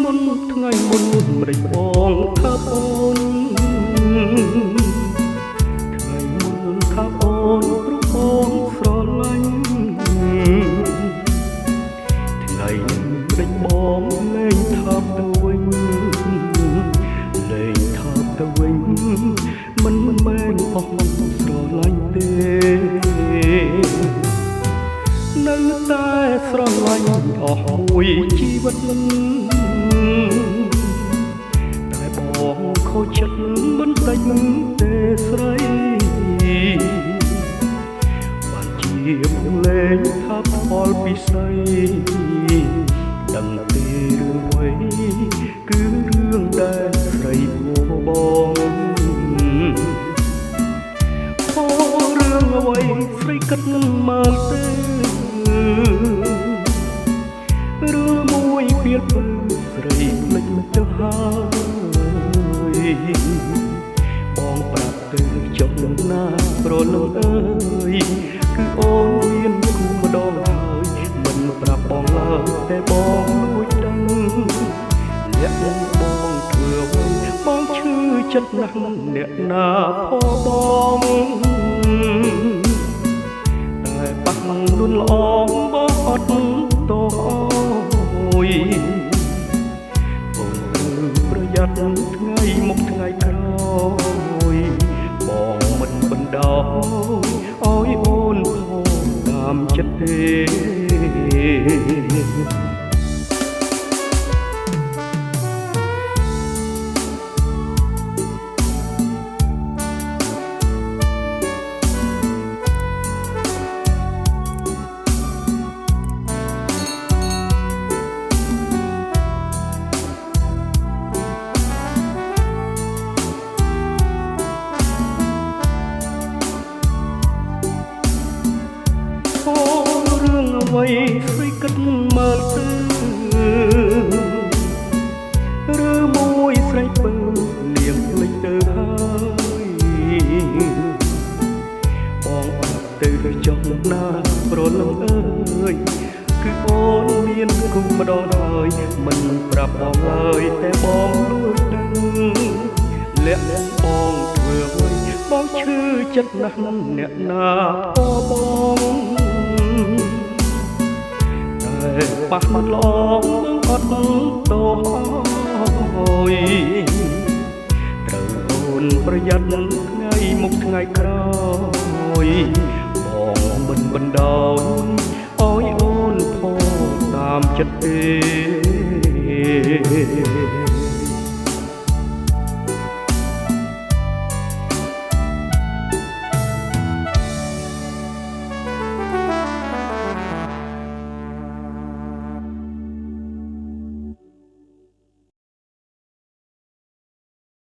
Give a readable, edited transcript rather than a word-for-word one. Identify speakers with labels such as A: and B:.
A: មុនថ្ងៃមុនម្ដេចបងថាអូនថ្ងៃមុនថាអូនព្រោះអូនស្រឡាញ់ថ្ងៃម្ដេចបងលែងថាទៅវិញលែងថាទៅវិញមិនមែនអស់ស្រឡាញ់ទេនៅតែស្រឡាញ់អស់មួយជីវិតតែបងខូចចិត្តមិនដាច់ទេស្រីបានជាលែងថាផលពិសីដឹងទេរឿងអ្វីគឺរឿងដែលស្រីបងរឿងអ្វីស្រីគិតមើលទេរឿងមួយពៀលពើស្រីភ្លេចទៅហើយបងប្រាប់ទៅចុះណាប្រលឹងអើយគឺអូនមានគូម្ដងហើយមិនប្រាប់បងឡើយតែបងលួចដឹងអ្នកបងធ្វើអ្វីបងឈឺចិត្តណាស់អ្នកណាផបងតែបាក់លួនល្អបងអត់តោអូនប្រយ័ត្នថ្ងៃមុខថ្ងៃក្រោយបងមិនបណ្ដោយឲ្យអូនផងតាមចិត្តទេអ្វីស្រីគិតមើលទៅឬមួយស្រីពើលៀងភ្លេចទៅហើយបងអត់ទៅចុះណាប្រលឹងអើយគឺអូនមានគុំម្ដងហើយមិនប្រាប់បងឡើយតែបងលួចដឹងលាក់បងធ្វើអ្វីបងឈឺចិត្តណាស់អ្នកណាបងបាក់មិនល្អអត់តោហើយត្រូវអូនប្រយ័ត្នថ្ងៃមុខថ្ងៃក្រោយបងមិនបណ្ដោយឲ្យអូនផងតាមចិត្តទេ